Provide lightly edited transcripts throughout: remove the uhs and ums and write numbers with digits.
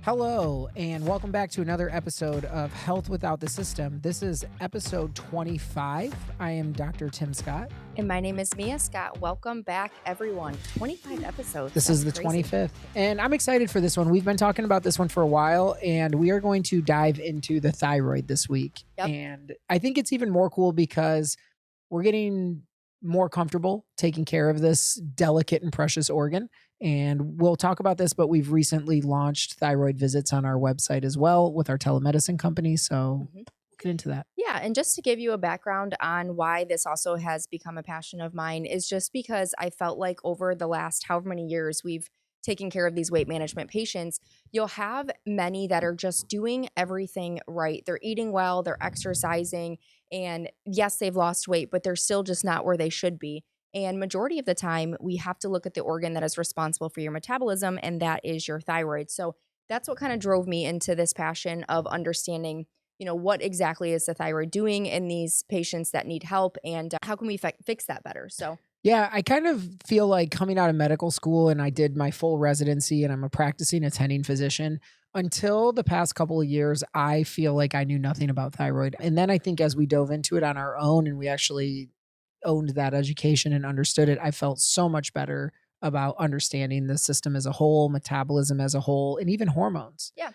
Hello, and welcome back to another episode of Health Without the System. This is episode 25. I am Dr. Tim Scott. And my name is Mia Scott. Welcome back, everyone. 25 episodes. This is the crazy. 25th, and I'm excited for this one. We've been talking about this one for a while, and we are going to dive into the thyroid this week. Yep. And I think it's even more cool because we're getting more comfortable taking care of this delicate and precious organ. And we'll talk about this, but we've recently launched thyroid visits on our website as well with our telemedicine company. So we'll get into that. Yeah. And just to give you a background on why this also has become a passion of mine is just because I felt like over the last however many years we've taken care of these weight management patients, you'll have many that are just doing everything right. They're eating well, they're exercising, and yes, they've lost weight, but they're still just not where they should be. And majority of the time, we have to look at the organ that is responsible for your metabolism, and that is your thyroid. So that's what kind of drove me into this passion of understanding, what exactly is the thyroid doing in these patients that need help, and how can we fix that better? So Yeah, I kind of feel like coming out of medical school and I did my full residency and I'm a practicing attending physician. Until the past couple of years, I feel like I knew nothing about thyroid. And then I think as we dove into it on our own and we actually owned that education and understood it, I felt so much better about understanding the system as a whole, metabolism as a whole, and even hormones. yeah.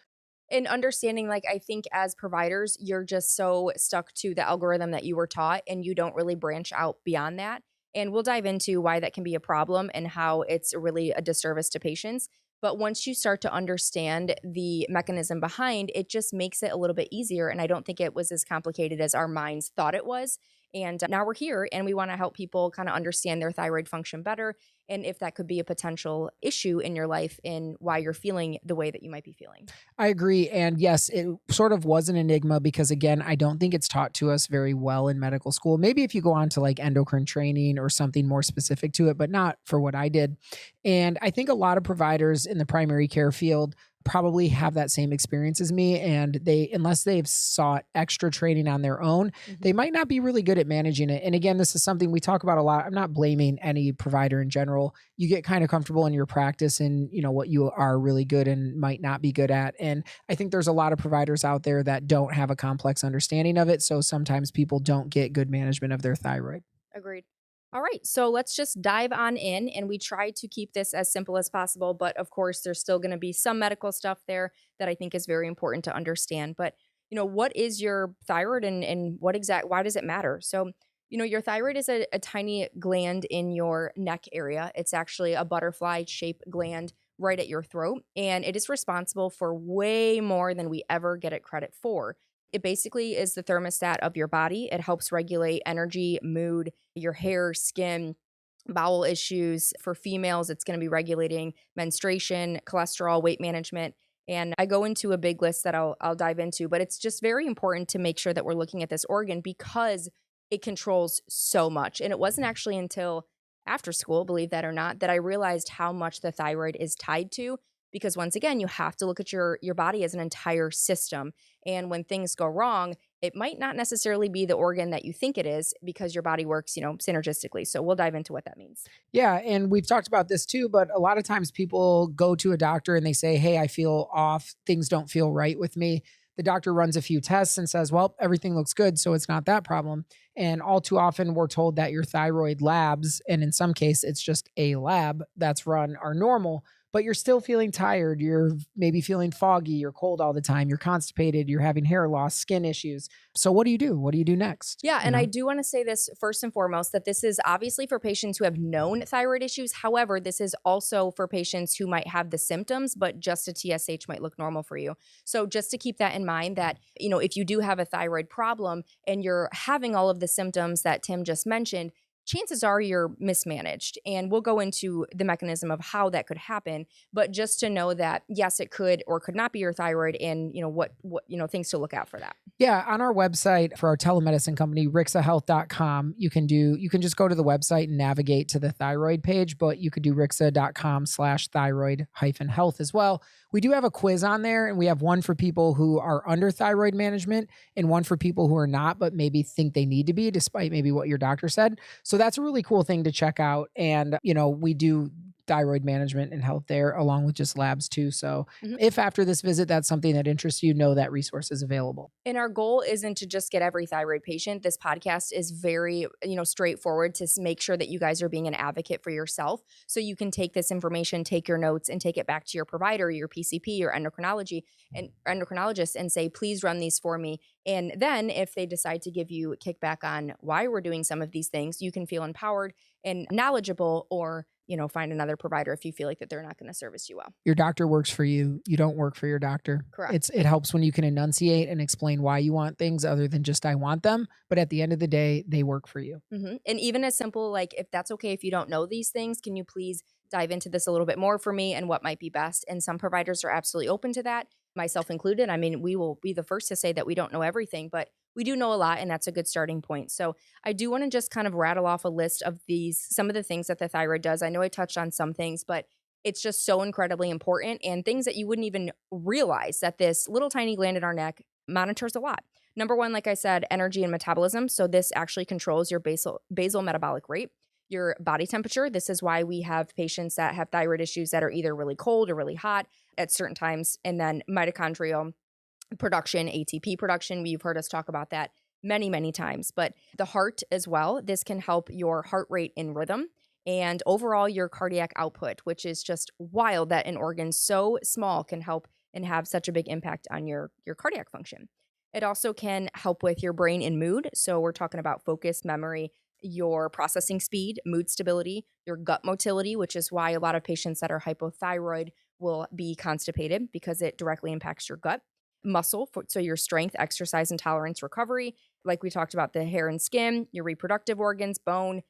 And understanding, like, I think as providers, you're just so stuck to the algorithm that you were taught and you don't really branch out beyond that. And we'll dive into why that can be a problem and how it's really a disservice to patients. But once you start to understand the mechanism behind, it just makes it a little bit easier. And I don't think it was as complicated as our minds thought it was. And now we're here and we want to help people kind of understand their thyroid function better and if that could be a potential issue in your life and why you're feeling the way that you might be feeling. I agree. And yes, it sort of was an enigma because, again, I don't think it's taught to us very well in medical school. Maybe if you go on to like endocrine training or something more specific to it, but not for what I did. And I think a lot of providers in the primary care field probably have that same experience as me, and unless they've sought extra training on their own, they might not be really good at managing it. And again, this is something we talk about a lot. I'm not blaming any provider in general. You get kind of comfortable in your practice and what you are really good and might not be good at. And I think there's a lot of providers out there that don't have a complex understanding of it, so sometimes people don't get good management of their thyroid. Agreed. All right, so let's just dive on in, and we try to keep this as simple as possible, but of course there's still going to be some medical stuff there that I think is very important to understand. But what is your thyroid and why does it matter? So your thyroid is a tiny gland in your neck area. It's actually a butterfly shaped gland right at your throat, and it is responsible for way more than we ever get it credit for. It basically is the thermostat of your body. It helps regulate energy, mood, your hair, skin, bowel issues. For females, it's going to be regulating menstruation, cholesterol, weight management. And I go into a big list that I'll dive into, but it's just very important to make sure that we're looking at this organ because it controls so much. And it wasn't actually until after school, believe that or not, that I realized how much the thyroid is tied to. Because once again, you have to look at your body as an entire system. And when things go wrong, it might not necessarily be the organ that you think it is because your body works, synergistically. So we'll dive into what that means. Yeah, and we've talked about this too, but a lot of times people go to a doctor and they say, hey, I feel off. Things don't feel right with me. The doctor runs a few tests and says, well, everything looks good, so it's not that problem. And all too often we're told that your thyroid labs, and in some case it's just a lab that's run, are normal, but you're still feeling tired. You're maybe feeling foggy. You're cold all the time. You're constipated. You're having hair loss, skin issues. So what do you do? What do you do next? Yeah. And I do want to say this first and foremost, that this is obviously for patients who have known thyroid issues. However, this is also for patients who might have the symptoms, but just a TSH might look normal for you. So just to keep that in mind that, if you do have a thyroid problem and you're having all of the symptoms that Tim just mentioned, chances are you're mismanaged. And we'll go into the mechanism of how that could happen. But just to know that, yes, it could or could not be your thyroid and, what things to look out for that. Yeah, on our website for our telemedicine company, rixa.health.com, you can just go to the website and navigate to the thyroid page, but you could do rixa.com/thyroid-health as well. We do have a quiz on there, and we have one for people who are under thyroid management and one for people who are not, but maybe think they need to be, despite maybe what your doctor said. So that's a really cool thing to check out. And, we do thyroid management and health there, along with just labs too. So Mhm. if after this visit that's something that interests you, know that resource is available. And our goal isn't to just get every thyroid patient. This podcast is very, straightforward to make sure that you guys are being an advocate for yourself. So you can take this information, take your notes, and take it back to your provider, your PCP, your endocrinologist, and say, please run these for me. And then if they decide to give you kickback on why we're doing some of these things, you can feel empowered and knowledgeable, or find another provider if you feel like that they're not going to service you well. Your doctor works for you. You don't work for your doctor. Correct. It helps when you can enunciate and explain why you want things other than just I want them. But at the end of the day, they work for you. And even as simple, like, if that's okay, if you don't know these things, can you please dive into this a little bit more for me and what might be best? And some providers are absolutely open to that, myself included. I mean, we will be the first to say that we don't know everything, but we do know a lot, and that's a good starting point. So I do want to just kind of rattle off a list of some of the things that the thyroid does. I know I touched on some things, but it's just so incredibly important, and things that you wouldn't even realize that this little tiny gland in our neck monitors a lot. Number one, like I said, energy and metabolism. So this actually controls your basal metabolic rate, your body temperature. This is why we have patients that have thyroid issues that are either really cold or really hot at certain times. And then mitochondrial production, ATP production. You've heard us talk about that many, many times. But the heart as well, this can help your heart rate in rhythm and overall your cardiac output, which is just wild that an organ so small can help and have such a big impact on your cardiac function. It also can help with your brain and mood. So we're talking about focus, memory, your processing speed, mood stability, your gut motility, which is why a lot of patients that are hypothyroid will be constipated because it directly impacts your gut. Muscle, so your strength, exercise, and tolerance recovery. Like we talked about, the hair and skin, your reproductive organs, bone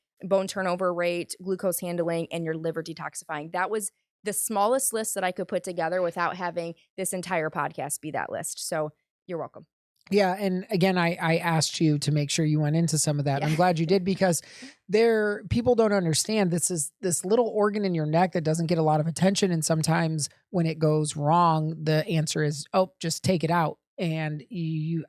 turnover rate, glucose handling, and your liver detoxifying. That was the smallest list that I could put together without having this entire podcast be that list. So you're welcome. Yeah, and again, I asked you to make sure you went into some of that. Yeah. I'm glad you did, because people don't understand this is this little organ in your neck that doesn't get a lot of attention, and sometimes when it goes wrong, the answer is, oh, just take it out. And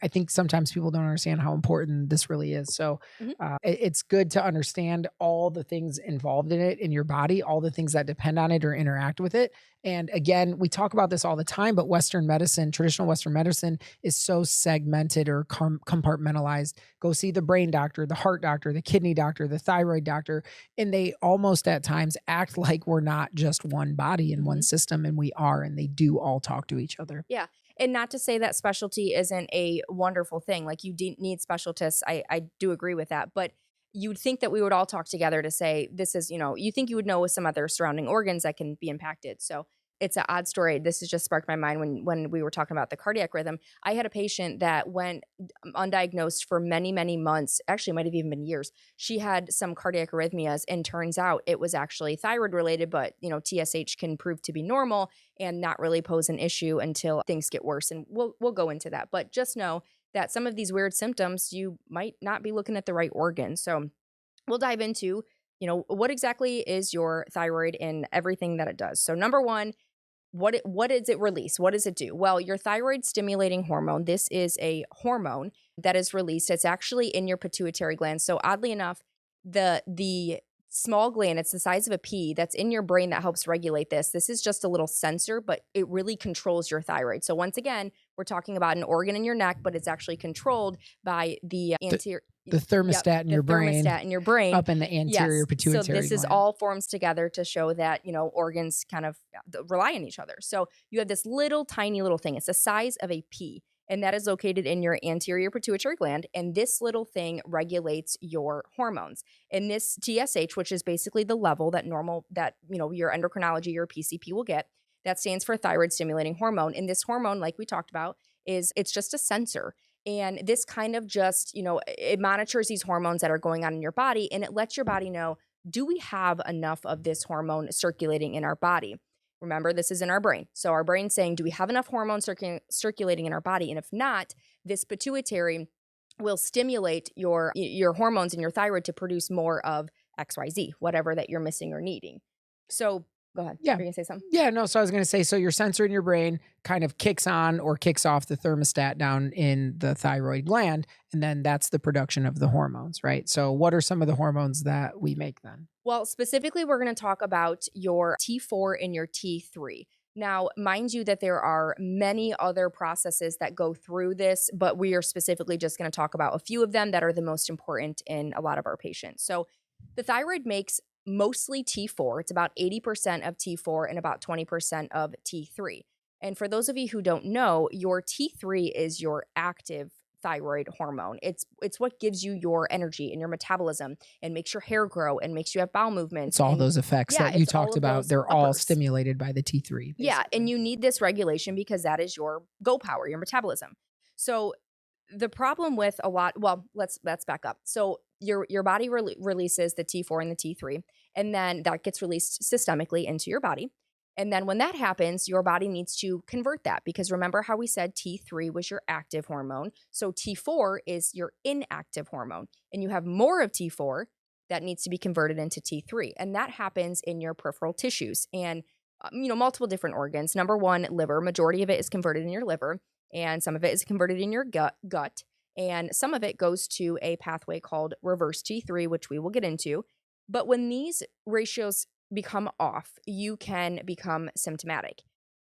I think sometimes people don't understand how important this really is. So Mhm. it's good to understand all the things involved in it in your body, all the things that depend on it or interact with it. And again, we talk about this all the time, but Western medicine, traditional Western medicine, is so segmented or compartmentalized. Go see the brain doctor, the heart doctor, the kidney doctor, the thyroid doctor, and they almost at times act like we're not just one body and one system, and we are, and they do all talk to each other. Yeah. And not to say that specialty isn't a wonderful thing. Like, you need specialists. I do agree with that. But you'd think that we would all talk together to say, this is, you think you would know with some other surrounding organs that can be impacted. So it's an odd story. This has just sparked my mind when we were talking about the cardiac rhythm. I had a patient that went undiagnosed for many, many months. Actually, it might have even been years. She had some cardiac arrhythmias, and turns out it was actually thyroid related, but TSH can prove to be normal and not really pose an issue until things get worse. And we'll go into that. But just know that some of these weird symptoms, you might not be looking at the right organ. So we'll dive into, what exactly is your thyroid and everything that it does. So number one, what does it release? What does it do? Well, your thyroid stimulating hormone, this is a hormone that is released. It's actually in your pituitary gland. So oddly enough, the small gland, it's the size of a pea, that's in your brain that helps regulate this. This is just a little sensor, but it really controls your thyroid. So once again, we're talking about an organ in your neck, but it's actually controlled by the anterior. The thermostat in your brain. Thermostat in your brain. Up in the anterior pituitary So this is gland. all forms together to show that, organs kind of rely on each other. So you have this little tiny little thing. It's the size of a pea, and that is located in your anterior pituitary gland. And this little thing regulates your hormones. And this TSH, which is basically the level that your endocrinology, your PCP will get, that stands for thyroid stimulating hormone. And this hormone, like we talked about, it's just a sensor. And this kind of just, it monitors these hormones that are going on in your body, and it lets your body know, do we have enough of this hormone circulating in our body? Remember, this is in our brain. So our brain's saying, do we have enough hormones circulating in our body? And if not, this pituitary will stimulate your hormones in your thyroid to produce more of XYZ, whatever that you're missing or needing. So Go ahead. Yeah. Are you gonna say something? Yeah, no, so I was gonna say, so your sensor in your brain kind of kicks on or kicks off the thermostat down in the thyroid gland, and then that's the production of the hormones, right? So what are some of the hormones that we make then? Well, specifically, we're going to talk about your T4 and your T3. Now, mind you, that there are many other processes that go through this, but we are specifically just going to talk about a few of them that are the most important in a lot of our patients. So, the thyroid makes mostly T4. It's about 80% of T4 and about 20% of T3. And for those of you who don't know, your T3 is your active thyroid hormone. It's what gives you your energy and your metabolism and makes your hair grow and makes you have bowel movements. It's all And those effects yeah, that you it's all talked of about. those They're all uppers. stimulated by the T3, Yeah, and basically. you need this regulation because that is your go power, your metabolism. So the problem with a lot, well, let's back up. So your body releases the T4 and the T3, and then that gets released systemically into your body. And then when that happens, your body needs to convert that because remember how we said T3 was your active hormone. So T4 is your inactive hormone, and you have more of T4 that needs to be converted into T3, and that happens in your peripheral tissues and multiple different organs. Number one, liver. Majority of it is converted in your liver, and some of it is converted in your gut, and some of it goes to a pathway called reverse T3, which we will get into. But when these ratios become off, you can become symptomatic.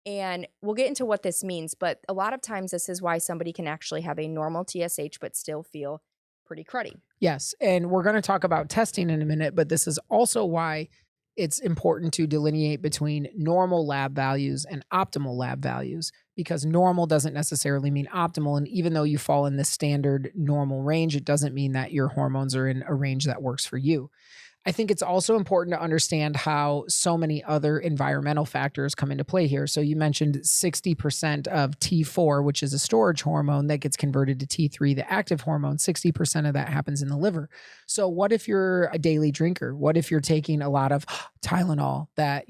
And we'll get into what this means, but a lot of times this is why somebody can actually have a normal TSH but still feel pretty cruddy. Yes. And we're going to talk about testing in a minute, but this is also why it's important to delineate between normal lab values and optimal lab values because normal doesn't necessarily mean optimal. And even though you fall in the standard normal range, it doesn't mean that your hormones are in a range that works for you. I think it's also important to understand how so many other environmental factors come into play here. So you mentioned 60% of T4, which is a storage hormone that gets converted to T3, the active hormone, 60% of that happens in the liver. So what if you're a daily drinker? What if you're taking a lot of Tylenol that,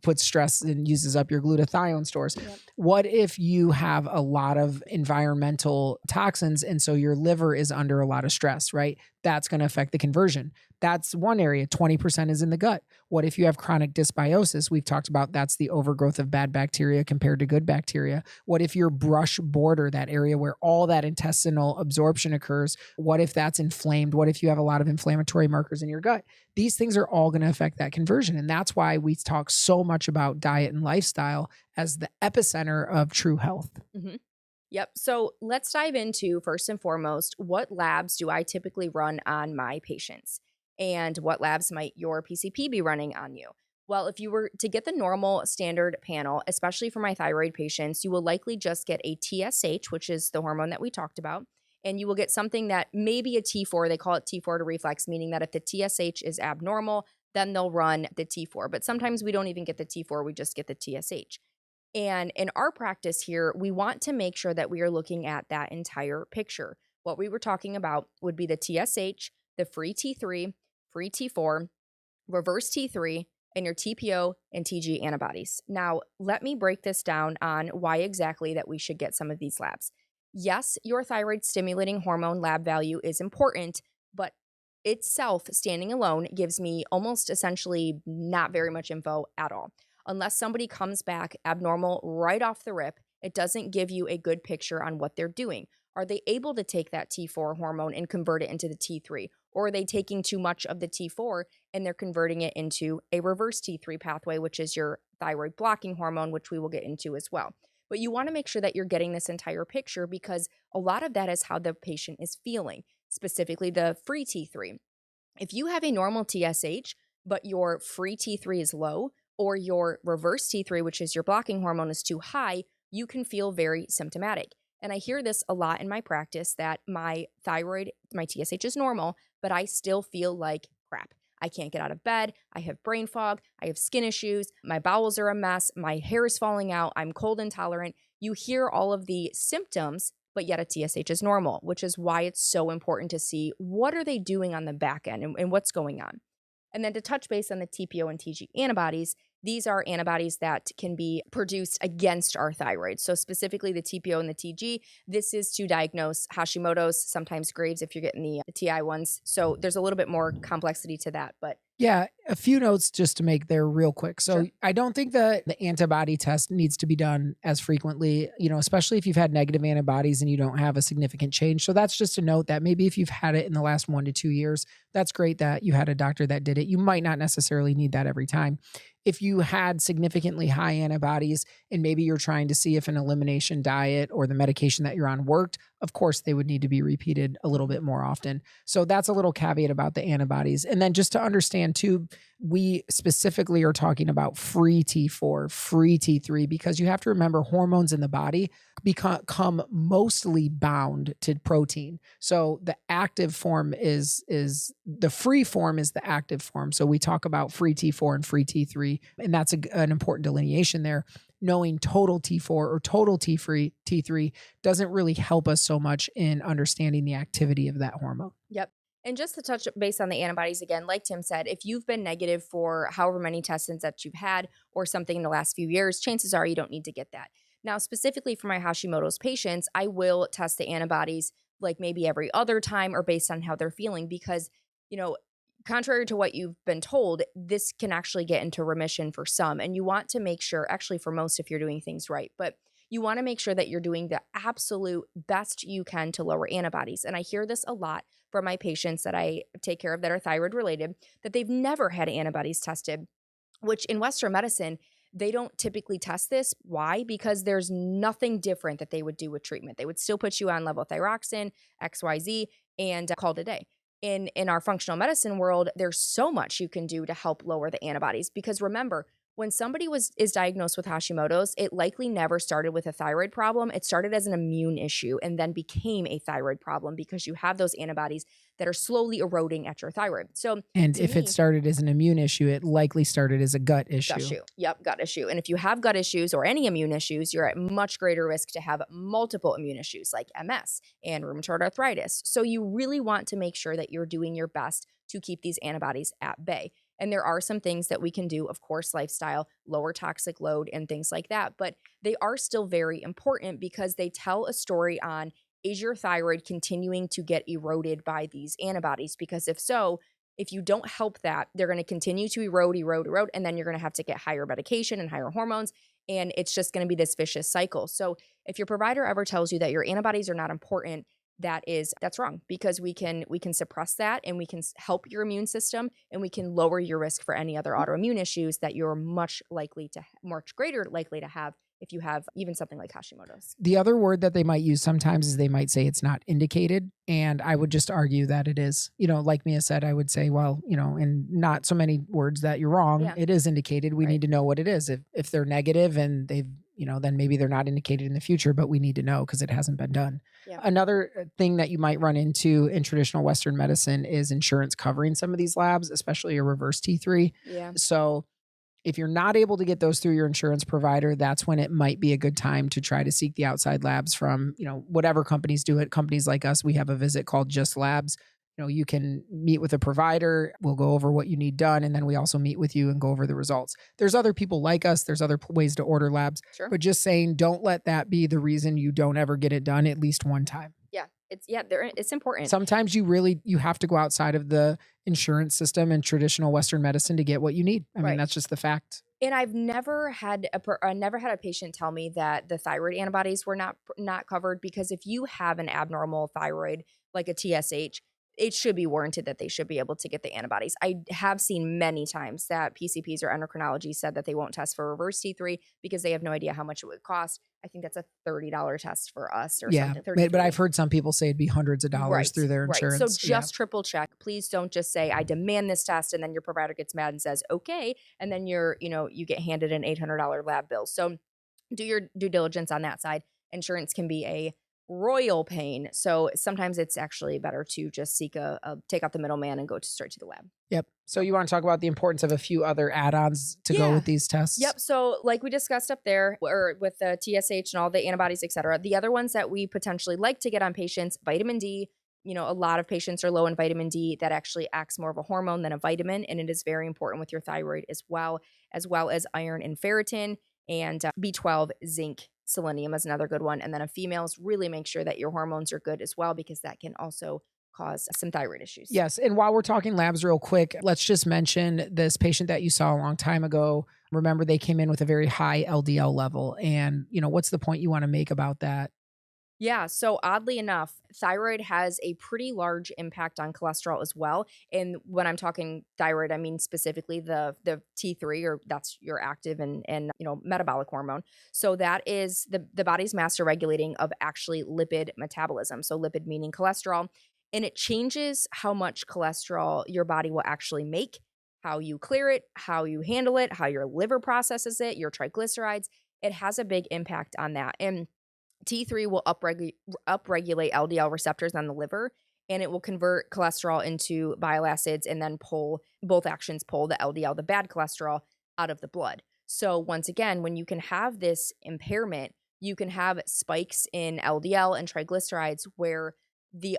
puts stress and uses up your glutathione stores? Yep. What if you have a lot of environmental toxins and so your liver is under a lot of stress, right? That's going to affect the conversion. That's one area. 20% is in the gut. What if you have chronic dysbiosis? We've talked about that's the overgrowth of bad bacteria compared to good bacteria. What if your brush border, that area where all that intestinal absorption occurs, what if that's inflamed? What if you have a lot of inflammatory markers in your gut? These things are all going to affect that conversion. And that's why we talk so much about diet and lifestyle as the epicenter of true health. Mm-hmm. Yep. So let's dive into first and foremost, what labs do I typically run on my patients? And what labs might your PCP be running on you? Well, if you were to get the normal standard panel, especially for my thyroid patients, you will likely just get a TSH, which is the hormone that we talked about. And you will get something that may be a T4. They call it T4 to reflex, meaning that if the TSH is abnormal, then they'll run the T4. But sometimes we don't even get the T4, we just get the TSH. And in our practice here, we want to make sure that we are looking at that entire picture. What we were talking about would be the TSH, the free T3, free T4, reverse T3, and your TPO and TG antibodies. Now, let me break this down on why exactly that we should get some of these labs. Yes, your thyroid stimulating hormone lab value is important, but itself, standing alone, gives me almost essentially not very much info at all. Unless somebody comes back abnormal right off the rip, it doesn't give you a good picture on what they're doing. Are they able to take that T4 hormone and convert it into the T3? Or are they taking too much of the T4 and they're converting it into a reverse T3 pathway, which is your thyroid blocking hormone, which we will get into as well. But you want to make sure that you're getting this entire picture because a lot of that is how the patient is feeling, specifically the free T3. If you have a normal TSH, but your free T3 is low, or your reverse T3, which is your blocking hormone, is too high, you can feel very symptomatic. And I hear this a lot in my practice that my thyroid, my TSH is normal, but I still feel like crap. I can't get out of bed. I have brain fog. I have skin issues. My bowels are a mess. My hair is falling out. I'm cold intolerant. You hear all of the symptoms, but yet a TSH is normal, which is why it's so important to see what are they doing on the back end and what's going on. And then to touch base on the TPO and TG antibodies, these are antibodies that can be produced against our thyroid. So specifically the TPO and the TG, this is to diagnose Hashimoto's, sometimes Graves if you're getting the TI ones. So there's a little bit more complexity to that, but Yeah, a few notes just to make there real quick. So Sure. I don't think that the antibody test needs to be done as frequently, especially if you've had negative antibodies and you don't have a significant change. So that's just a note that maybe if you've had it in the last 1 to 2 years, that's great that you had a doctor that did it. You might not necessarily need that every time. If you had significantly high antibodies and maybe you're trying to see if an elimination diet or the medication that you're on worked, of course they would need to be repeated a little Mhm. bit more often. So that's a little caveat about the antibodies. And then just to understand too, we specifically are talking about free T4, free T3, because you have to remember hormones in the body become mostly bound to protein. So the active form is the free form is the active form. So we talk about free T4 and free T3, and that's an important delineation there. Knowing total T4 or total T3 doesn't really help us so much in understanding the activity of that hormone. Yep. And just to touch base on the antibodies again, like Tim said, if you've been negative for however many tests that you've had or something in the last few years, chances are you don't need to get that. Now, specifically for my Hashimoto's patients, I will test the antibodies like maybe every other time or based on how they're feeling because, you know, contrary to what you've been told, this can actually get into remission for some. And you want to make sure, actually, for most, if you're doing things right, but you want to make sure that you're doing the absolute best you can to lower antibodies. And I hear this a lot from my patients that I take care of that are thyroid related, that they've never had antibodies tested, which in Western medicine, they don't typically test this. Why? Because there's nothing different that they would do with treatment. They would still put you on levothyroxine, XYZ, and call it a day. In our functional medicine world, there's so much you can do to help lower the antibodies. Because remember, when somebody is diagnosed with Hashimoto's, it likely never started with a thyroid problem. It started as an immune issue and then became a thyroid problem because you have those antibodies that are slowly eroding at your thyroid. So And to if it me, started as an immune issue, it likely started as a gut gut issue. issue. Yep, gut issue. And if you have gut issues or any immune issues, you're at much greater risk to have multiple immune issues like MS and rheumatoid arthritis. So you really want to make sure that you're doing your best to keep these antibodies at bay. And there are some things that we can do, of course, lifestyle, lower toxic load, and things like that. But they are still very important because they tell a story on is your thyroid continuing to get eroded by these antibodies? Because if so, if you don't help that, they're going to continue to erode, and then you're going to have to get higher medication and higher hormones. And it's just going to be this vicious cycle. So if your provider ever tells you that your antibodies are not important, that's wrong because we can suppress that and we can help your immune system and we can lower your risk for any other autoimmune issues that you're much greater likely to have if you have even something like Hashimoto's. The other word that they might use sometimes is they might say it's not indicated. And I would just argue that it is. Like Mia said, I would say, well, in not so many words that you're wrong, Yeah, it is indicated. We right. need to know what it is. If they're negative and they've, then maybe they're not indicated in the future, but we need to know because it hasn't been done. Yeah. Another thing that you might run into in traditional Western medicine is insurance covering some of these labs, especially a reverse T3. Yeah. So if you're not able to get those through your insurance provider, that's when it might be a good time to try to seek the outside labs from, whatever companies do it. Companies like us, we have a visit called Just Labs. You can meet with a provider. We'll go over what you need done. And then we also meet with you and go over the results. There's other people like us. There's other ways to order labs, Sure. but just saying, don't let that be the reason you don't ever get it done at least one time. Yeah. It's important. Sometimes you have to go outside of the insurance system and traditional Western medicine to get what you need. I mean, Right. that's just the fact. And I've never had a patient tell me that the thyroid antibodies were not covered because if you have an abnormal thyroid like a TSH, it should be warranted that they should be able to get the antibodies. I have seen many times that PCPs or endocrinology said that they won't test for reverse T3 because they have no idea how much it would cost. I think that's a $30 test for us or Yeah, something. but I've heard some people say it'd be hundreds of dollars through their Right. So insurance. Yeah. just triple check. Please don't just say, I demand this test. And then your provider gets mad and says, okay. And then you get handed an $800 lab bill. So do your due diligence on that side. Insurance can be a royal pain. So sometimes it's actually better to just take out the middleman and go straight to the lab. Yep. So you want to talk about the importance of a few other add-ons to go Yeah. with these tests? Yep. So like we discussed up there or with the TSH and all the antibodies, et cetera, the other ones that we potentially like to get on patients, vitamin D, a lot of patients are low in vitamin D. That actually acts more of a hormone than a vitamin. And it is very important with your thyroid as well as iron and ferritin and B12, zinc, selenium is another good one. And then in females, really make sure that your hormones are good as well, because that can also cause some thyroid issues. Yes. And while we're talking labs real quick, let's just mention this patient that you saw a long time ago. Remember, they came in with a very high LDL level. And, what's the point you want to make about that? Yeah, so oddly enough, thyroid has a pretty large impact on cholesterol as well. And when I'm talking thyroid, I mean specifically the T3, or that's your active and metabolic hormone. So that is the body's master regulating of actually lipid metabolism. So lipid meaning cholesterol, and it changes how much cholesterol your body will actually make, how you clear it, how you handle it, how your liver processes it, your triglycerides. It has a big impact on that. And T3 will upregulate LDL receptors on the liver, and it will convert cholesterol into bile acids, and then both actions pull the LDL, the bad cholesterol, out of the blood. So once again, when you can have this impairment, you can have spikes in LDL and triglycerides where the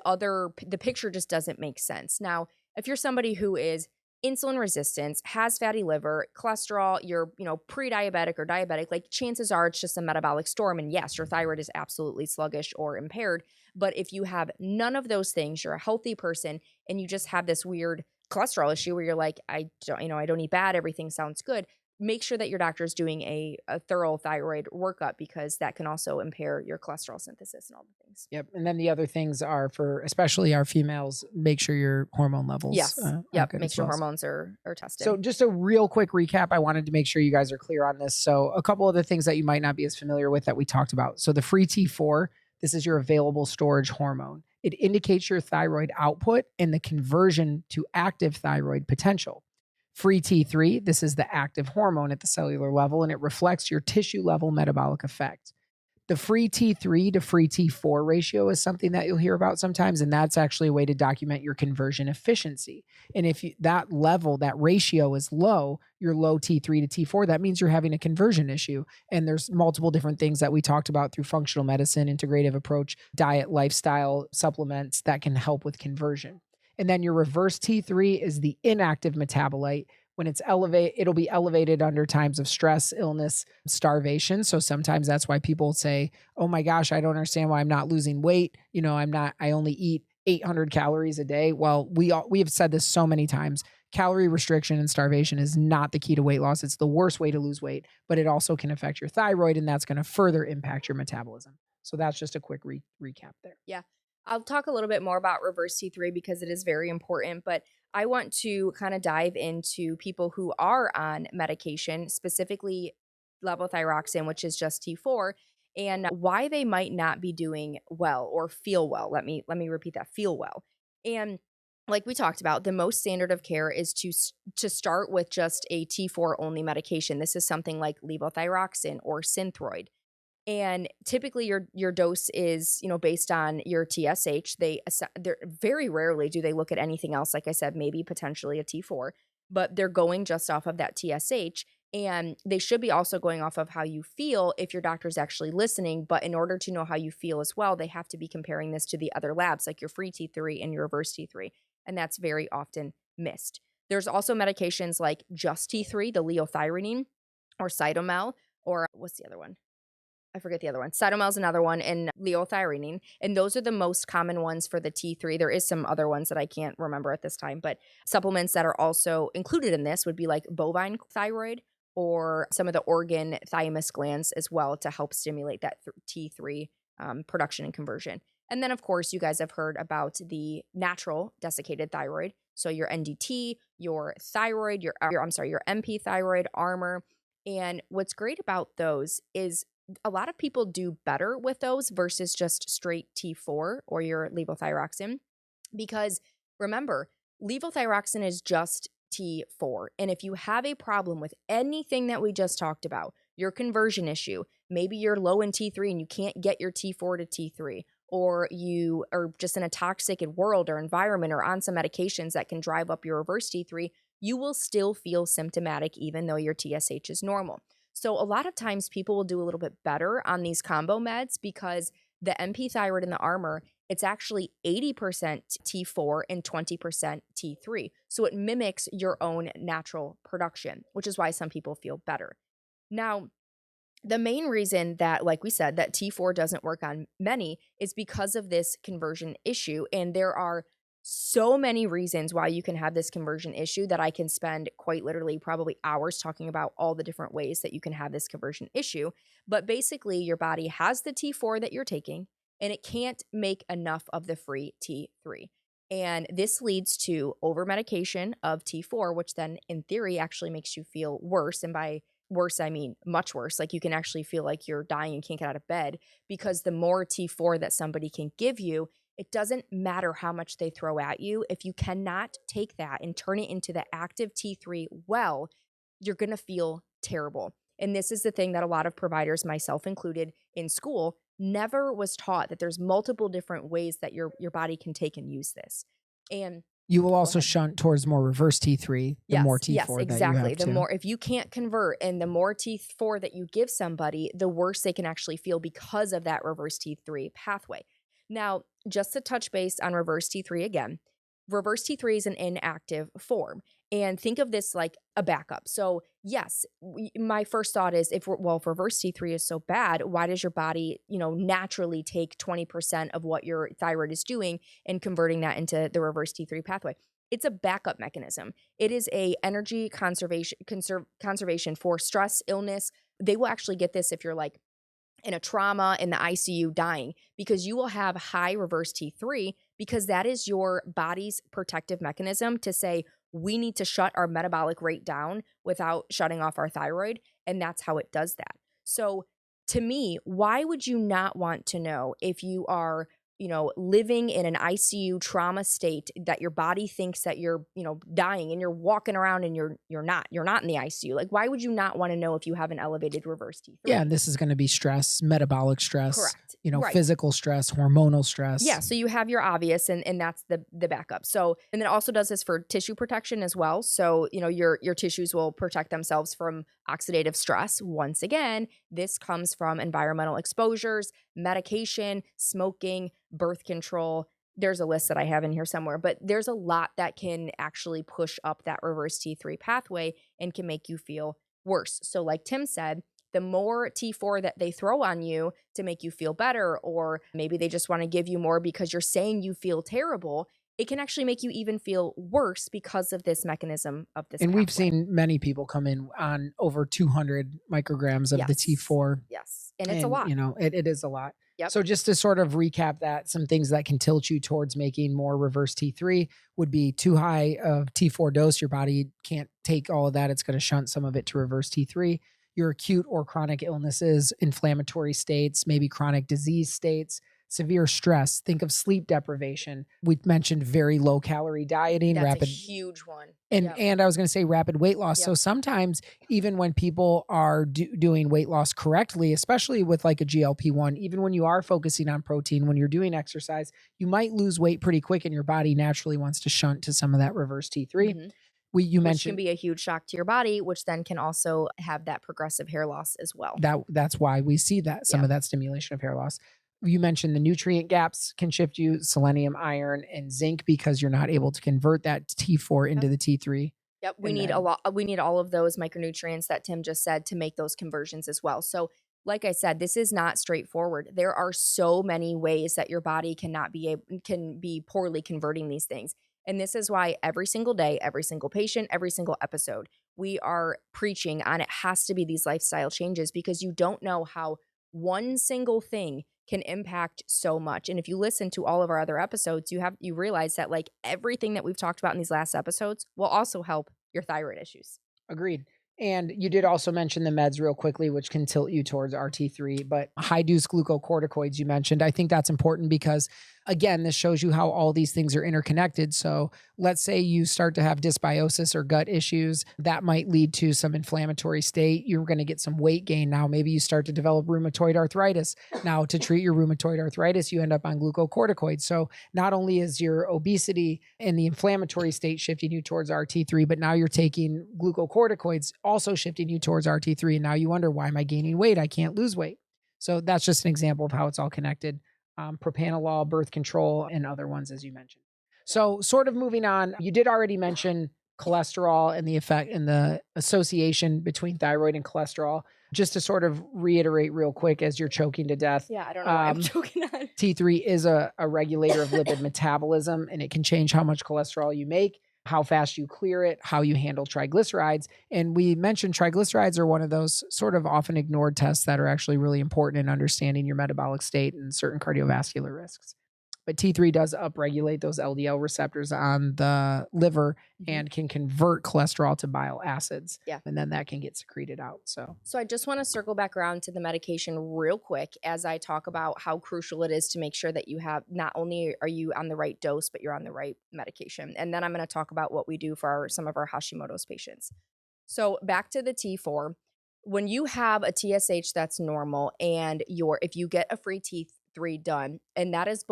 picture just doesn't make sense. Now, if you're somebody who is insulin resistance, has fatty liver, cholesterol, you're, pre-diabetic or diabetic, like chances are it's just a metabolic storm. And yes, your thyroid is absolutely sluggish or impaired. But if you have none of those things, you're a healthy person and you just have this weird cholesterol issue where you're like, I don't eat bad, everything sounds good. Make sure that your doctor is doing a thorough thyroid workup, because that can also impair your cholesterol synthesis and all the things. Yep. And then the other things are for especially our females, make sure your hormone levels Yes. are Yep. good Make as sure well. hormones are tested. So just a real quick recap. I wanted to make sure you guys are clear on this. So a couple of the things that you might not be as familiar with that we talked about. So the free T4, this is your available storage hormone. It indicates your thyroid output and the conversion to active thyroid potential. Free T3, this is the active hormone at the cellular level, and it reflects your tissue level metabolic effect. The free T3 to free T4 ratio is something that you'll hear about sometimes, and that's actually a way to document your conversion efficiency. And if that level, that ratio is low, your low T3 to T4, that means you're having a conversion issue. And there's multiple different things that we talked about through functional medicine, integrative approach, diet, lifestyle, supplements that can help with conversion. And then your reverse T3 is the inactive metabolite. When it's elevated, it'll be elevated under times of stress, illness, starvation. So sometimes that's why people say, "Oh my gosh, I don't understand why I'm not losing weight. I only eat 800 calories a day." Well, we have said this so many times. Calorie restriction and starvation is not the key to weight loss. It's the worst way to lose weight, but it also can affect your thyroid, and that's going to further impact your metabolism. So that's just a quick recap there. Yeah. I'll talk a little bit more about reverse T3 because it is very important, but I want to kind of dive into people who are on medication, specifically levothyroxine, which is just T4, and why they might not be doing well or feel well. Let me repeat that, feel well. And like we talked about, the most standard of care is to start with just a T4 only medication. This is something like levothyroxine or Synthroid. And typically your dose is, based on your TSH. They're very rarely do they look at anything else. Like I said, maybe potentially a T4, but they're going just off of that TSH. And they should be also going off of how you feel if your doctor's actually listening. But in order to know how you feel as well, they have to be comparing this to the other labs, like your free T3 and your reverse T3. And that's very often missed. There's also medications like just T3, the leothyronine, or Cytomel, or what's the other one? I forget the other one. Cytomel is another one, and leothyronine. And those are the most common ones for the T3. There is some other ones that I can't remember at this time, but supplements that are also included in this would be like bovine thyroid or some of the organ thymus glands as well, to help stimulate that T3 production and conversion. And then, of course, you guys have heard about the natural desiccated thyroid. So your NDT, your thyroid, your MP thyroid, Armor. And what's great about those is a lot of people do better with those versus just straight T4 or your levothyroxine. Because remember, levothyroxine is just T4. And if you have a problem with anything that we just talked about, your conversion issue, maybe you're low in T3 and you can't get your T4 to T3, or you are just in a toxic world or environment or on some medications that can drive up your reverse T3, you will still feel symptomatic even though your TSH is normal. So a lot of times people will do a little bit better on these combo meds because the MP thyroid and the Armor, it's actually 80% T4 and 20% T3. So it mimics your own natural production, which is why some people feel better. Now, the main reason that, like we said, that T4 doesn't work on many is because of this conversion issue. And there are so many reasons why you can have this conversion issue that I can spend quite literally probably hours talking about all the different ways that you can have this conversion issue. But basically, your body has the T4 that you're taking, and it can't make enough of the free T3. And this leads to over medication of T4, which then in theory actually makes you feel worse. And by worse, I mean much worse. Like you can actually feel like you're dying and can't get out of bed because the more T4 that somebody can give you, it doesn't matter how much they throw at you. If you cannot take that and turn it into the active T3 well, you're going to feel terrible. And this is the thing that a lot of providers, myself included, in school never was taught that there's multiple different ways that your body can take and use this. And You will go also ahead. shunt towards more reverse T3, the more Yes, T4 that you exactly. have The too. more, if you can't convert and the more T4 that you give somebody, the worse they can actually feel because of that reverse T3 pathway. Now, just to touch base on reverse T3 again, reverse T3 is an inactive form. And think of this like a backup. So, yes, my first thought is if reverse T3 is so bad, why does your body, naturally take 20% of what your thyroid is doing and converting that into the reverse T3 pathway? It's a backup mechanism. It is a energy conservation for stress, illness. They will actually get this if you're like in a trauma in the ICU dying because you will have high reverse T3 because that is your body's protective mechanism to say, we need to shut our metabolic rate down without shutting off our thyroid. And that's how it does that. So, to me, why would you not want to know if you are living in an ICU trauma state that your body thinks that you're, dying and you're walking around and you're not in the ICU. Like, why would you not want to know if you have an elevated reverse Yeah, T3? and this is going to be stress, metabolic stress, Correct. Right. physical stress, hormonal stress. Yeah, so you have your obvious and that's the backup. So, and then it also does this for tissue protection as well. So, your tissues will protect themselves from oxidative stress. Once again, this comes from environmental exposures, medication, smoking, birth control. There's a list that I have in here somewhere, but there's a lot that can actually push up that reverse T3 pathway and can make you feel worse. So, like Tim said, the more T4 that they throw on you to make you feel better, or maybe they just want to give you more because you're saying you feel terrible, it can actually make you even feel worse because of this mechanism of this And we've pathway. seen many people come in on over 200 micrograms of the Yes. T4. Yes. And it's a And, lot. it is a lot. Yep. So just to sort of recap that, some things that can tilt you towards making more reverse T3 would be too high of T4 dose. Your body can't take all of that. It's going to shunt some of it to reverse T3. Your acute or chronic illnesses, inflammatory states, maybe chronic disease states, severe stress. Think of sleep deprivation. We mentioned very low calorie dieting, That's a rapid huge one. and Yep. and I was going to say rapid weight loss. Yep. So sometimes even when people are doing weight loss correctly, especially with like a GLP-1, even when you are focusing on protein, when you're doing exercise, you might lose weight pretty quick and your body naturally wants to shunt to some of that reverse T3. Mhm. You Which can mentioned be a huge shock to your body, which then can also have that progressive hair loss as well. that's why we see that some Yep. of that stimulation of hair loss. You mentioned the nutrient gaps can shift you, selenium, iron, and zinc because you're not able to convert that T4 into Yep. the T3. Yep, we And need a then lot. We need all of those micronutrients that Tim just said to make those conversions as well. So, like I said, this is not straightforward. There are so many ways that your body can be poorly converting these things. And this is why every single day, every single patient, every single episode, we are preaching on it has to be these lifestyle changes because you don't know how one single thing can impact so much. And if you listen to all of our other episodes, you realize that like everything that we've talked about in these last episodes will also help your thyroid issues. agreed. And you did also mention the meds real quickly, which can tilt you towards RT3, but high dose glucocorticoids you mentioned. I think that's important because, again, this shows you how all these things are interconnected. So let's say you start to have dysbiosis or gut issues, that might lead to some inflammatory state. You're going to get some weight gain. Now, maybe you start to develop rheumatoid arthritis. Now, to treat your rheumatoid arthritis, you end up on glucocorticoids. So not only is your obesity and the inflammatory state shifting you towards RT3, but now you're taking glucocorticoids also shifting you towards RT3. And now you wonder, why am I gaining weight? I can't lose weight. So that's just an example of how it's all connected. Propanolol, birth control, and other ones, as you mentioned. So, sort of moving on, you did already mention cholesterol and the effect and the association between thyroid and cholesterol. Just to sort of reiterate real quick as you're choking to death, Yeah, I don't know why I'm choking on. T3 is a regulator of lipid metabolism, and it can change how much cholesterol you make, how fast you clear it, how you handle triglycerides. And we mentioned triglycerides are one of those sort of often ignored tests that are actually really important in understanding your metabolic state and certain cardiovascular risks. But T3 does upregulate those LDL receptors on the liver and can convert cholesterol to bile acids. Yeah. And then that can get secreted out. So I just want to circle back around to the medication real quick as I talk about how crucial it is to make sure that you have, not only are you on the right dose, but you're on the right medication. And then I'm going to talk about what we do for some of our Hashimoto's patients. So back to the T4, when you have a TSH that's normal and if you get a free T3 done and that is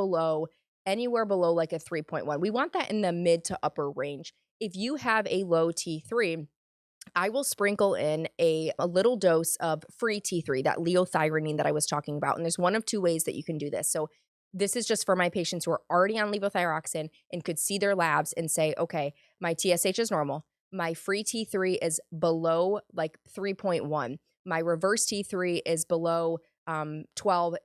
anywhere below like a 3.1, we want that in the mid to upper range. If you have a low T3, I will sprinkle in a little dose of free T3, that leothyronine that I was talking about. And there's one of two ways that you can do this. So this is just for my patients who are already on levothyroxine and could see their labs and say, okay, my TSH is normal. My free T3 is below like 3.1. My reverse T3 is below 12,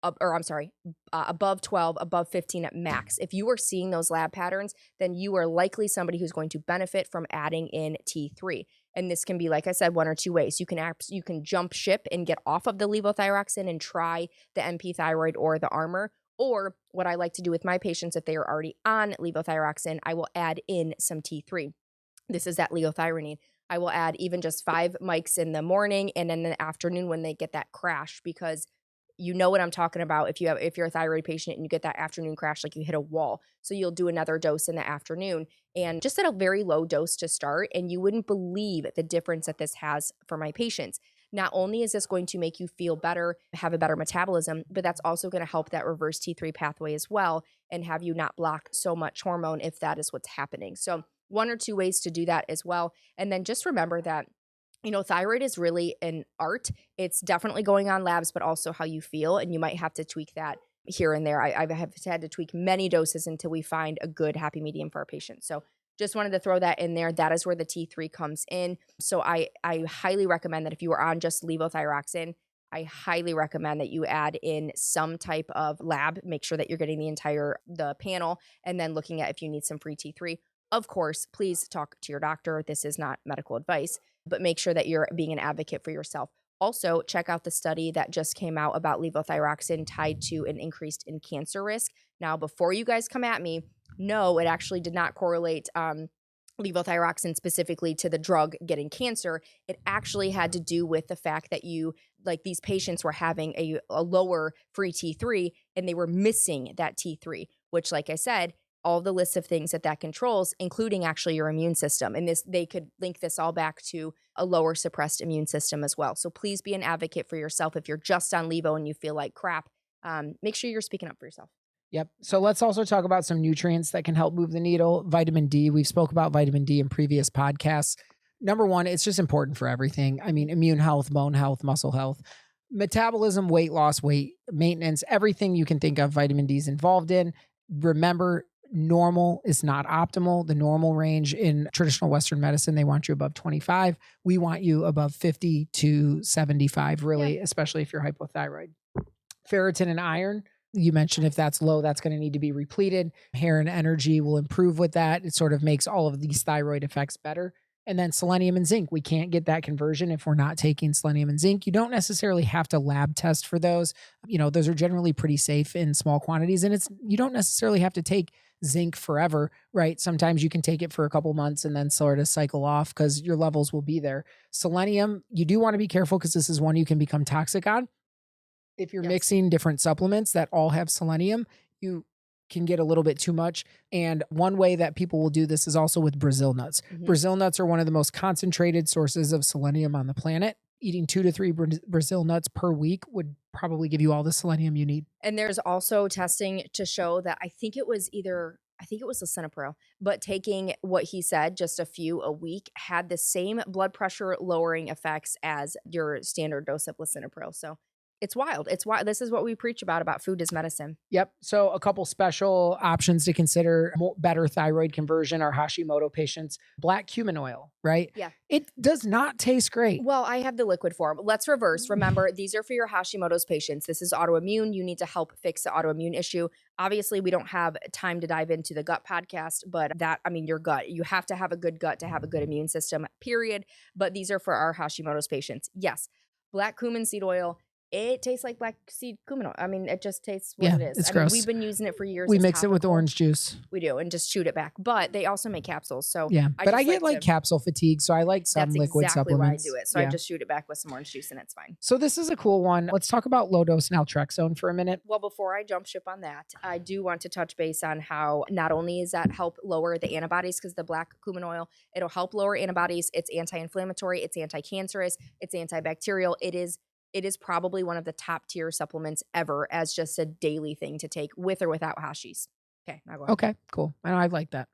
above 12, above 15 at max. If you are seeing those lab patterns, then you are likely somebody who's going to benefit from adding in T3. And this can be, like I said, one or two ways. You can jump ship and get off of the levothyroxine and try the NP Thyroid or the Armor. Or what I like to do with my patients, if they are already on levothyroxine, I will add in some T3. This is that leothyronine. I will add even just 5 mics in the morning and in the afternoon when they get that crash, because you know what I'm talking about. If you're a thyroid patient and you get that afternoon crash, like you hit a wall. So you'll do another dose in the afternoon and just at a very low dose to start. And you wouldn't believe the difference that this has for my patients. Not only is this going to make you feel better, have a better metabolism, but that's also going to help that reverse T3 pathway as well and have you not block so much hormone if that is what's happening. So one or two ways to do that as well. And then just remember that thyroid is really an art. It's definitely going on labs, but also how you feel. And you might have to tweak that here and there. I have had to tweak many doses until we find a good happy medium for our patients. So just wanted to throw that in there. That is where the T3 comes in. So I highly recommend that if you are on just levothyroxine, I highly recommend that you add in some type of lab. Make sure that you're getting the panel, and then looking at if you need some free T3. Of course, please talk to your doctor. This is not medical advice, but make sure that you're being an advocate for yourself. Also, check out the study that just came out about levothyroxine tied to an increase in cancer risk. Now, before you guys come at me, no, it actually did not correlate levothyroxine specifically to the drug getting cancer. It actually had to do with the fact that these patients were having a lower free T3 and they were missing that T3, which, like I said, all the lists of things that controls, including actually your immune system. And they could link this all back to a lower suppressed immune system as well. So please be an advocate for yourself. If you're just on levo and you feel like crap, make sure you're speaking up for yourself. Yep. So let's also talk about some nutrients that can help move the needle. Vitamin D. We've spoke about vitamin D in previous podcasts. Number one, it's just important for everything. I mean, immune health, bone health, muscle health, metabolism, weight loss, weight maintenance, everything you can think of, vitamin D is involved in. Remember, normal is not optimal. The normal range in traditional Western medicine, they want you above 25. We want you above 50 to 75, really, especially if you're hypothyroid. Ferritin and iron, you mentioned if that's low, that's going to need to be repleted. Hair and energy will improve with that. It sort of makes all of these thyroid effects better. And then selenium and zinc, we can't get that conversion if we're not taking selenium and zinc. You don't necessarily have to lab test for those. Those are generally pretty safe in small quantities, and you don't necessarily have to take zinc forever, right? Sometimes you can take it for a couple months and then sort of cycle off because your levels will be there. Selenium, you do want to be careful because this is one you can become toxic on. If you're mixing different supplements that all have selenium, you can get a little bit too much. And one way that people will do this is also with Brazil nuts. Mm-hmm. Brazil nuts are one of the most concentrated sources of selenium on the planet. Eating 2 to 3 Brazil nuts per week would probably give you all the selenium you need. And there's also testing to show that I think it was lisinopril, but taking what he said, just a few a week, had the same blood pressure lowering effects as your standard dose of lisinopril. So It's wild. It's wild. This is what we preach about food as medicine. Yep. So a couple special options to consider better thyroid conversion are Hashimoto patients, black cumin oil, right? Yeah. It does not taste great. Well, I have the liquid form. Let's reverse. Remember, these are for your Hashimoto's patients. This is autoimmune. You need to help fix the autoimmune issue. Obviously, we don't have time to dive into the gut podcast, but your gut, you have to have a good gut to have a good immune system, period. But these are for our Hashimoto's patients. Yes, black cumin seed oil. It tastes like black seed cumin oil. I mean, it just tastes what it is. It's gross. We've been using it for years. We as mix it with topical. orange juice. We do, and just shoot it back. But they also make capsules. So Yeah, but I get like capsule fatigue, so I like some that's liquid exactly supplements. why I do it. So I just shoot it back with some orange juice and it's fine. So this is a cool one. Let's talk about low dose naltrexone for a minute. Well, before I jump ship on that, I do want to touch base on how not only is that help lower the antibodies, because the black cumin oil, it'll help lower antibodies. It's anti-inflammatory, it's anti-cancerous, it's antibacterial. It is probably one of the top tier supplements ever as just a daily thing to take with or without hashis. Okay, now go ahead. Okay, cool. I like that.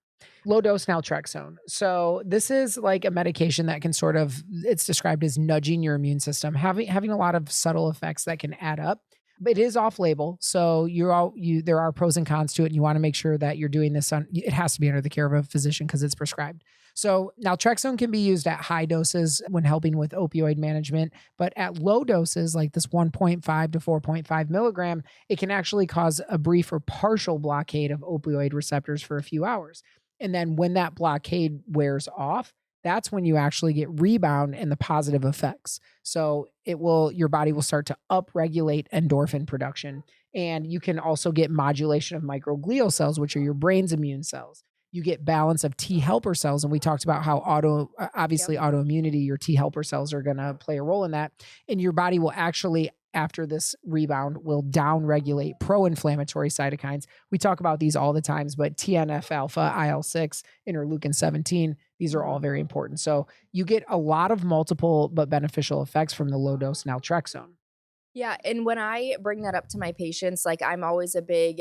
Low dose naltrexone. So this is like a medication that can it's described as nudging your immune system, having a lot of subtle effects that can add up. But it is off label. So there are pros and cons to it. And you want to make sure that you're doing this it has to be under the care of a physician because it's prescribed. So naltrexone can be used at high doses when helping with opioid management, but at low doses, like this 1.5 to 4.5 milligram, it can actually cause a brief or partial blockade of opioid receptors for a few hours. And then when that blockade wears off, that's when you actually get rebound and the positive effects. So your body will start to upregulate endorphin production. And you can also get modulation of microglial cells, which are your brain's immune cells. You get balance of T helper cells. And we talked about how autoimmunity, your T helper cells are going to play a role in that. And your body will actually, after this rebound, will downregulate pro-inflammatory cytokines. We talk about these all the times, but TNF alpha, IL-6, interleukin 17, these are all very important. So you get a lot of multiple but beneficial effects from the low dose naltrexone. Yeah, and when I bring that up to my patients, like I'm always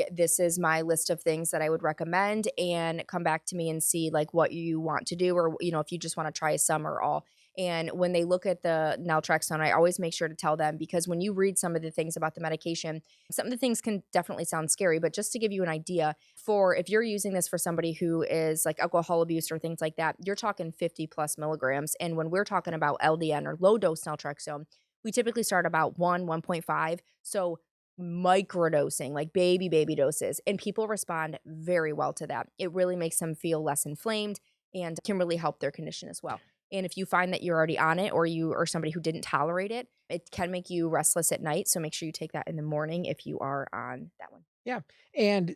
this is my list of things that I would recommend, and come back to me and see like what you want to do, or if you just want to try some or all. And when they look at the naltrexone, I always make sure to tell them, because when you read some of the things about the medication, some of the things can definitely sound scary, but just to give you an idea, if you're using this for somebody who is like alcohol abuse or things like that, you're talking 50 plus milligrams. And when we're talking about LDN or low dose naltrexone, we typically start about 1.5. So microdosing, like baby doses. And people respond very well to that. It really makes them feel less inflamed and can really help their condition as well. And if you find that you're already on it, or you are somebody who didn't tolerate it, it can make you restless at night. So make sure you take that in the morning if you are on that one. Yeah. And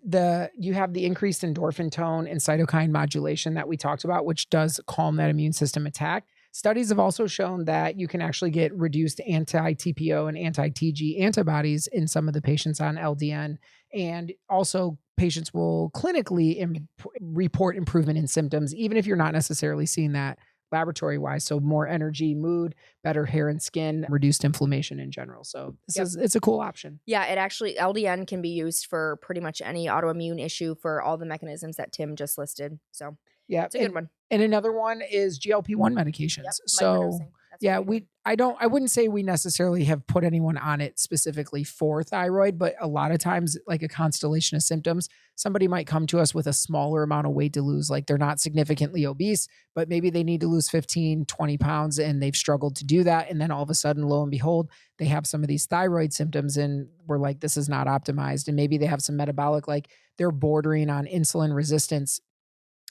you have the increased endorphin tone and cytokine modulation that we talked about, which does calm that immune system attack. Studies have also shown that you can actually get reduced anti-TPO and anti-TG antibodies in some of the patients on LDN. And also patients will clinically report improvement in symptoms, even if you're not necessarily seeing that laboratory-wise. So more energy, mood, better hair and skin, reduced inflammation in general. So it's a cool option. Yeah, LDN can be used for pretty much any autoimmune issue for all the mechanisms that Tim just listed. So yeah, it's a good one. And another one is GLP-1 medications. Yep, so I wouldn't say we necessarily have put anyone on it specifically for thyroid, but a lot of times, like a constellation of symptoms, somebody might come to us with a smaller amount of weight to lose. Like they're not significantly obese, but maybe they need to lose 15, 20 pounds and they've struggled to do that. And then all of a sudden, lo and behold, they have some of these thyroid symptoms and we're like, this is not optimized. And maybe they have some metabolic, like they're bordering on insulin resistance.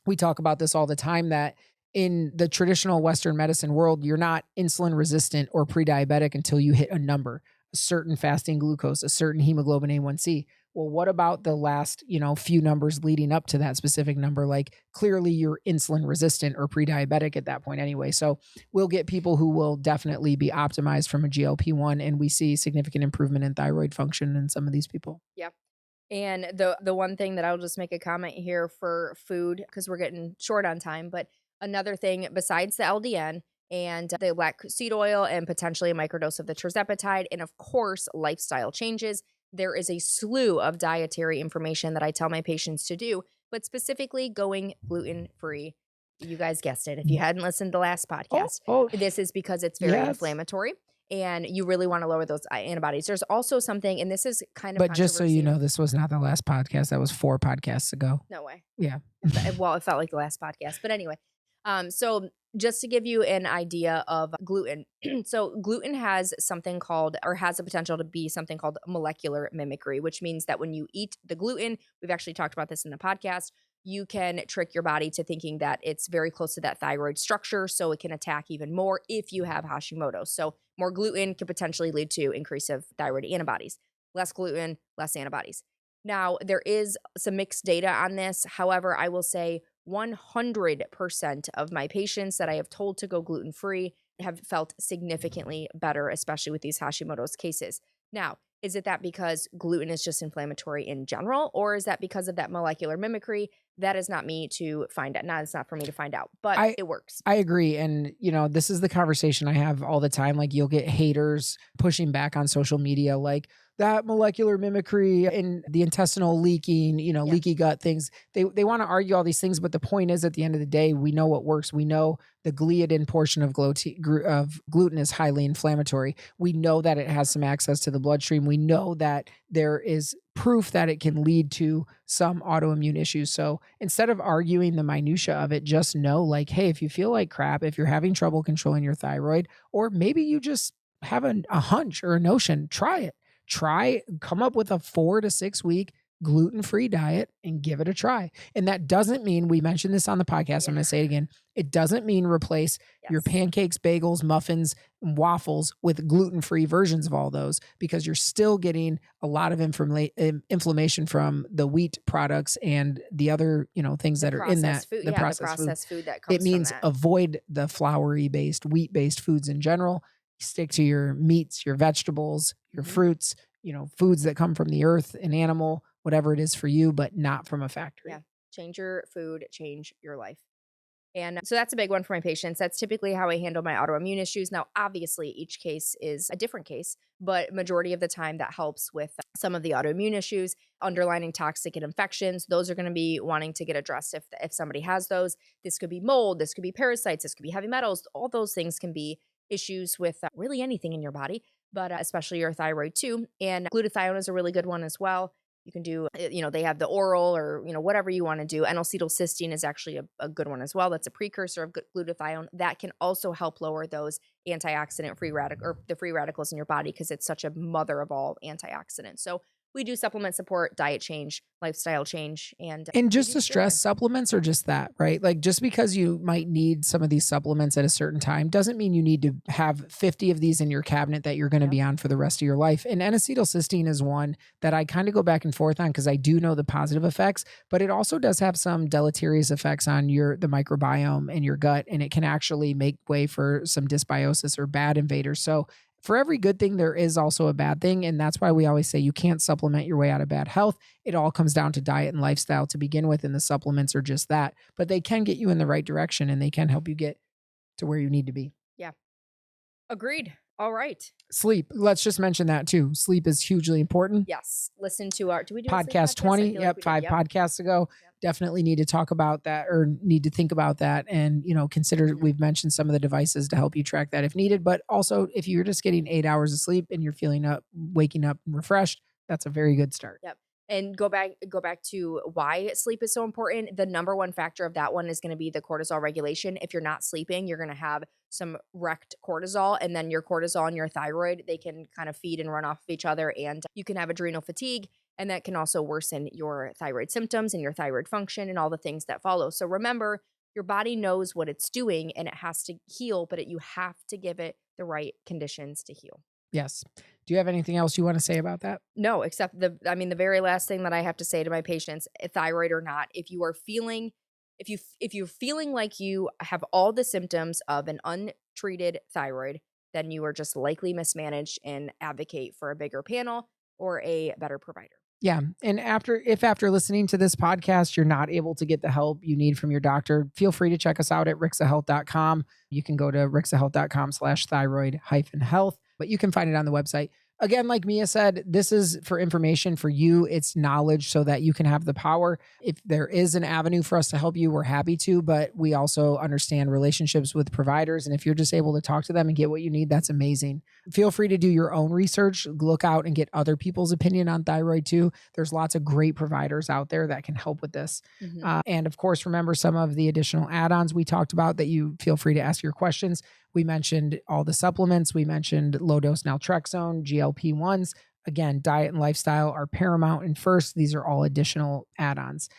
We talk about this all the time, that in the traditional Western medicine world, you're not insulin resistant or pre-diabetic until you hit a number, a certain fasting glucose, a certain hemoglobin A1C. Well, what about the last, few numbers leading up to that specific number? Like clearly you're insulin resistant or pre-diabetic at that point anyway. So we'll get people who will definitely be optimized from a GLP-1, and we see significant improvement in thyroid function in some of these people. Yeah. And the one thing that I'll just make a comment here for food, because we're getting short on time, but another thing besides the LDN and the black seed oil and potentially a microdose of the tirzepatide, and of course, lifestyle changes, there is a slew of dietary information that I tell my patients to do, but specifically going gluten-free. You guys guessed it. If you hadn't listened to the last podcast, this is because it's very inflammatory. and you really want to lower those antibodies. There's also something, and this is kind of But just so you controversial. know, this was not the last podcast. That was 4 podcasts ago. No way. Yeah. Well, it felt like the last podcast, but anyway. So just to give you an idea of gluten, so gluten has something called, or has the potential to be something called molecular mimicry, which means that when you eat the gluten, we've actually talked about this in the podcast, you can trick your body to thinking that it's very close to that thyroid structure, so it can attack even more if you have Hashimoto's. So more gluten could potentially lead to increase of thyroid antibodies. Less gluten, less antibodies. Now, there is some mixed data on this. However, I will say 100% of my patients that I have told to go gluten free have felt significantly better, especially with these Hashimoto's cases. Now, is it that because gluten is just inflammatory in general, or is that because of that molecular mimicry? That is not me to find out. It's not for me to find out, but I it works. I agree. And, this is the conversation I have all the time. Like, you'll get haters pushing back on social media, like that molecular mimicry and the intestinal leaking, leaky gut things. They want to argue all these things. But the point is, at the end of the day, we know what works. We know the gliadin portion of gluten is highly inflammatory. We know that it has some access to the bloodstream. We know that there is proof that it can lead to some autoimmune issues. So instead of arguing the minutia of it, just know, like, hey, if you feel like crap, if you're having trouble controlling your thyroid, or maybe you just have a hunch or a notion, try it. Come up with a 4 to 6 week gluten-free diet and give it a try. And that doesn't mean, we mentioned this on the podcast, I'm going to say it again. It doesn't mean replace your pancakes, bagels, muffins, and waffles with gluten-free versions of all those, because you're still getting a lot of inflammation from the wheat products and the other, things that are in that, food, the processed food that comes It means from that. avoid the floury-based, wheat-based foods in general. Stick to your meats, your vegetables, your fruits, foods that come from the earth, an animal, whatever it is for you, but not from a factory. Yeah. Change your food, change your life. And so that's a big one for my patients. That's typically how I handle my autoimmune issues. Now, obviously, each case is a different case, but majority of the time that helps with some of the autoimmune issues, underlying toxic and infections. Those are going to be wanting to get addressed if somebody has those. This could be mold, this could be parasites, this could be heavy metals. All those things can be issues with really anything in your body, but especially your thyroid too. And glutathione is a really good one as well. You can do, they have the oral or, whatever you want to do. N-acetylcysteine is actually a good one as well. That's a precursor of glutathione that can also help lower those antioxidant free radicals in your body, because it's such a mother of all antioxidants. So we do supplement support, diet change, lifestyle change. And just to stress, supplements are just that, right? Like, just because you might need some of these supplements at a certain time doesn't mean you need to have 50 of these in your cabinet that you're going to be on for the rest of your life. And N-acetylcysteine is one that I kind of go back and forth on, because I do know the positive effects, but it also does have some deleterious effects on the microbiome in your gut, and it can actually make way for some dysbiosis or bad invaders. So for every good thing, there is also a bad thing. And that's why we always say you can't supplement your way out of bad health. It all comes down to diet and lifestyle to begin with. And the supplements are just that, but they can get you in the right direction, and they can help you get to where you need to be. Yeah. Agreed. All right. Sleep. Let's just mention that too. Sleep is hugely important. Yes. Listen to do we do podcast 20? Yep. 5 podcasts ago. Yep. Definitely need to talk about that, or need to think about that, and, consider, we've mentioned some of the devices to help you track that if needed. But also, if you're just getting 8 hours of sleep and you're waking up refreshed, that's a very good start. Yep. And go back to why sleep is so important. The number one factor of that one is going to be the cortisol regulation. If you're not sleeping, you're going to have some wrecked cortisol, and then your cortisol and your thyroid, they can kind of feed and run off of each other, and you can have adrenal fatigue, and that can also worsen your thyroid symptoms and your thyroid function and all the things that follow. So remember, your body knows what it's doing and it has to heal, but you have to give it the right conditions to heal. Yes. Do you have anything else you want to say about that? No, except the very last thing that I have to say to my patients, thyroid or not, if you're feeling like you have all the symptoms of an untreated thyroid, then you are just likely mismanaged, and advocate for a bigger panel or a better provider. Yeah. And if after listening to this podcast, you're not able to get the help you need from your doctor, feel free to check us out at rixahealth.com. You can go to rixahealth.com/thyroid-health, but you can find it on the website. Again, like Mia said, this is for information for you. It's knowledge so that you can have the power. If there is an avenue for us to help you, we're happy to, but we also understand relationships with providers. And if you're just able to talk to them and get what you need, that's amazing. Feel free to do your own research, look out and get other people's opinion on thyroid too. There's lots of great providers out there that can help with this. And of course, remember some of the additional add-ons we talked about that you feel free to ask your questions. We mentioned all the supplements. We mentioned low dose naltrexone, GLP-1s. Again, diet and lifestyle are paramount and first. These are all additional add-ons.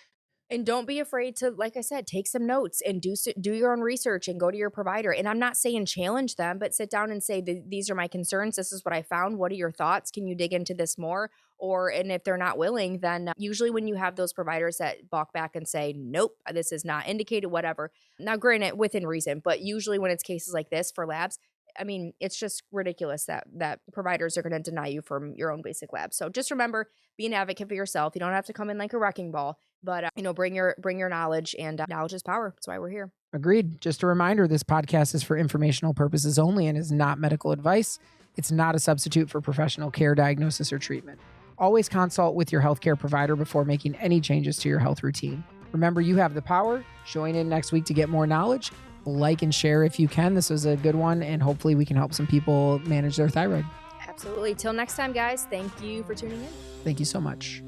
And don't be afraid to, like I said, take some notes and do your own research and go to your provider. And I'm not saying challenge them, but sit down and say, these are my concerns. This is what I found. What are your thoughts? Can you dig into this more? And if they're not willing, then usually when you have those providers that balk back and say, nope, this is not indicated, whatever. Now, granted, within reason, but usually when it's cases like this for labs, I mean, it's just ridiculous that providers are going to deny you from your own basic lab. So just remember, be an advocate for yourself. You don't have to come in like a wrecking ball, but bring your knowledge, and knowledge is power. That's why we're here. Agreed. Just a reminder, this podcast is for informational purposes only and is not medical advice. It's not a substitute for professional care, diagnosis, or treatment. Always consult with your healthcare provider before making any changes to your health routine. Remember, you have the power. Join in next week to get more knowledge. Like and share if you can. This was a good one, and hopefully we can help some people manage their thyroid. Absolutely. Till next time, guys. Thank you for tuning in. Thank you so much.